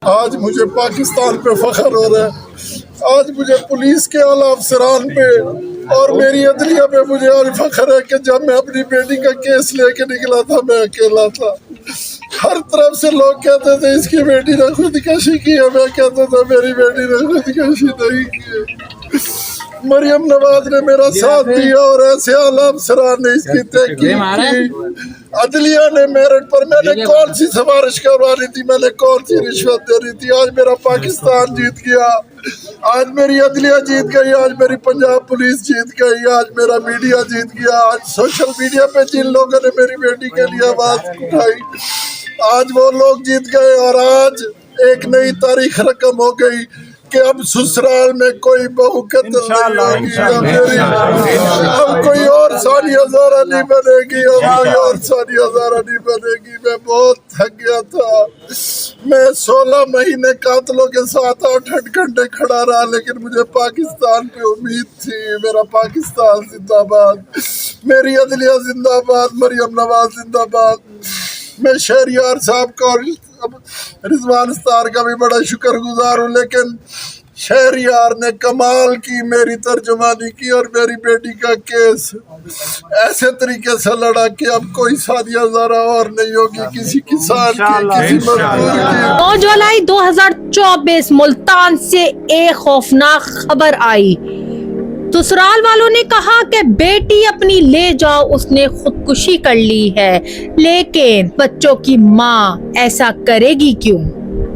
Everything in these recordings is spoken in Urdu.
آج مجھے پاکستان پہ فخر ہو رہا ہے، آج مجھے پولیس کے اعلیٰ افسران پہ اور میری عدلیہ پہ مجھے آج فخر ہے کہ جب میں اپنی بیٹی کا کیس لے کے نکلا تھا میں اکیلا تھا۔ ہر طرف سے لوگ کہتے تھے اس کی بیٹی نے خودکشی کی ہے، میں کہتا تھا میری بیٹی نے خودکشی نہیں کی ہے۔ مریم نواز نے میرا ساتھ دیا اور ایسے اعلیٰ افسران نے اس کی تحقیق کی۔ عدلیہ نے میرٹ پر میں نے کون سی سفارش کروانی تھی، میں نے کون سی رشوت دینی تھی، آج میرا پاکستان جیت گیا، آج میری عدلیہ جیت گئی، آج میری پنجاب پولیس جیت گئی، آج میرا میڈیا جیت گیا، آج سوشل میڈیا پہ جن لوگوں نے میری بیٹی کے لیے آواز اٹھائی آج وہ لوگ جیت گئے، اور آج ایک نئی تاریخ رقم ہو گئی کہ اب سسرال میں کوئی بہو قتل نہیں ہوگی، اب کوئی اور ثانیہ زہرا نہیں بنے گی، اب کوئی اور ثانیہ زہرا نہیں بنے گی۔ میں بہت تھک گیا تھا، میں 16 مہینے قاتلوں کے ساتھ 8 گھنٹے کھڑا رہا، لیکن مجھے پاکستان پہ امید تھی۔ میرا پاکستان زندہ باد، میری عدلیہ زندہ باد، مریم نواز زندہ باد۔ میں شہریار صاحب کا اور رضوان ستار کا بھی بڑا شکر گزار ہوں، لیکن شہریار نے کمال کی میری ترجمانی کی اور میری بیٹی کا کیس ایسے طریقے سے لڑا کہ اب کوئی ثانیہ زہرا اور نہیں ہوگی کسی کسان کی، کسی مزدور کی۔ 9 جولائی 2024 ملتان سے ایک خوفناک خبر آئی۔ سسرال والوں نے کہا کہ بیٹی اپنی لے جاؤ، اس نے خودکشی کر لی ہے، لیکن بچوں کی ماں ایسا کرے گی کیوں؟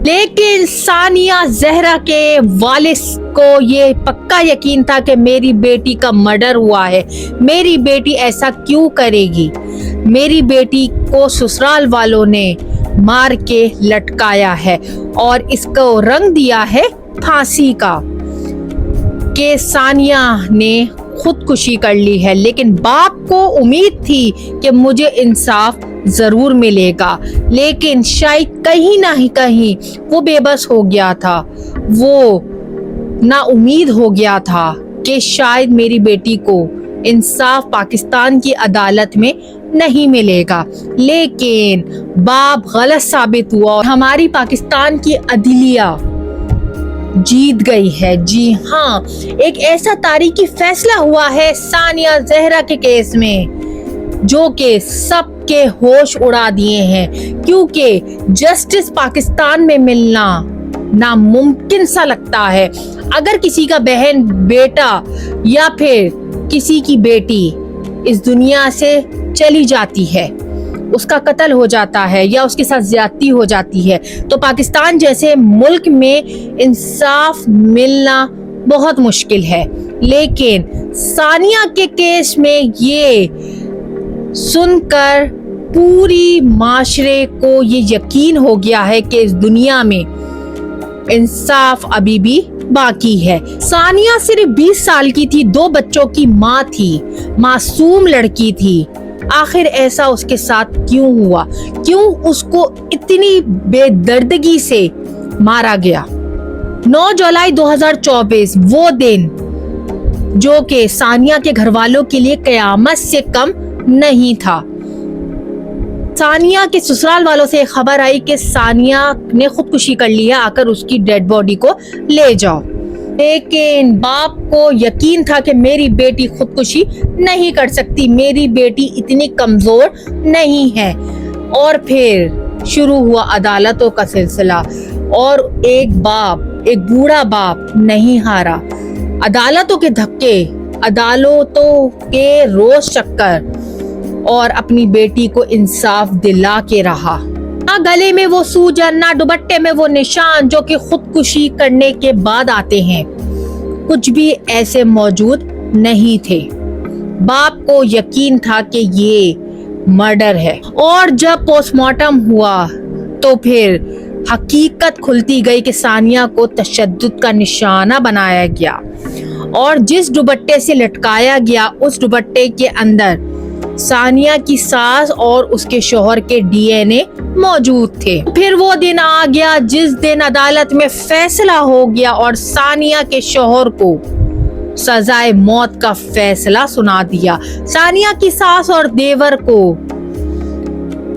لیکن ثانیہ زہرا کے والد کو یہ پکا یقین تھا کہ میری بیٹی کا مرڈر ہوا ہے، میری بیٹی ایسا کیوں کرے گی؟ میری بیٹی کو سسرال والوں نے مار کے لٹکایا ہے اور اس کو رنگ دیا ہے پھانسی کا کہ ثانیہ نے خودکشی کر لی ہے، لیکن باپ کو امید تھی کہ مجھے انصاف ضرور ملے گا، لیکن شاید کہیں نہ کہیں وہ بے بس ہو گیا تھا، وہ نا امید ہو گیا تھا کہ شاید میری بیٹی کو انصاف پاکستان کی عدالت میں نہیں ملے گا، لیکن باپ غلط ثابت ہوا اور ہماری پاکستان کی عدلیہ جیت گئی ہے۔ جی ہاں، ایک ایسا تاریخی فیصلہ ہوا ہے ثانیہ زہرا کے کیس میں جو کہ سب کے ہوش اڑا دیے ہیں، کیونکہ جسٹس پاکستان میں ملنا ناممکن سا لگتا ہے۔ اگر کسی کا بہن، بیٹا یا پھر کسی کی بیٹی اس دنیا سے چلی جاتی ہے، اس کا قتل ہو جاتا ہے یا اس کے ساتھ زیادتی ہو جاتی ہے، تو پاکستان جیسے ملک میں انصاف ملنا بہت مشکل ہے، لیکن ثانیہ کے کیس میں یہ سن کر پوری معاشرے کو یہ یقین ہو گیا ہے کہ اس دنیا میں انصاف ابھی بھی باقی ہے۔ ثانیہ صرف 20 سال کی تھی، 2 بچوں کی ماں تھی، معصوم لڑکی تھی۔ آخر ایسا اس کے ساتھ کیوں ہوا؟ کیوں اس کو اتنی بے دردگی سے مارا گیا؟ 9 جولائی 2024 وہ دن جو کہ ثانیہ کے گھر والوں کے لیے قیامت سے کم نہیں تھا۔ ثانیہ کے سسرال والوں سے خبر آئی کہ ثانیہ نے خودکشی کر لی ہے، آ کر اس کی ڈیڈ باڈی کو لے جاؤ، لیکن باپ کو یقین تھا کہ میری بیٹی خودکشی نہیں کر سکتی، میری بیٹی اتنی کمزور نہیں ہے۔ اور پھر شروع ہوا عدالتوں کا سلسلہ، اور ایک بوڑھا باپ نہیں ہارا۔ عدالتوں کے دھکے، عدالتوں کے روز چکر، اور اپنی بیٹی کو انصاف دلا کے رہا۔ نہ گلے میں وہ سوجن، نہ دوپٹے میں وہ نشان جو کہ خودکشی کرنے کے بعد آتے ہیں، کچھ بھی ایسے موجود نہیں تھے۔ باپ کو یقین تھا کہ یہ مرڈر ہے، اور جب پوسٹ مارٹم ہوا تو پھر حقیقت کھلتی گئی کہ ثانیہ کو تشدد کا نشانہ بنایا گیا، اور جس دوپٹے سے لٹکایا گیا اس دوپٹے کے اندر ثانیہ کی ساس اور اس کے شوہر کے ڈی این اے موجود تھے۔ پھر وہ دن آ گیا جس دن عدالت میں فیصلہ ہو گیا اور ثانیہ کے شوہر کو سزائے موت کا فیصلہ سنا دیا۔ ثانیہ کی ساس اور دیور کو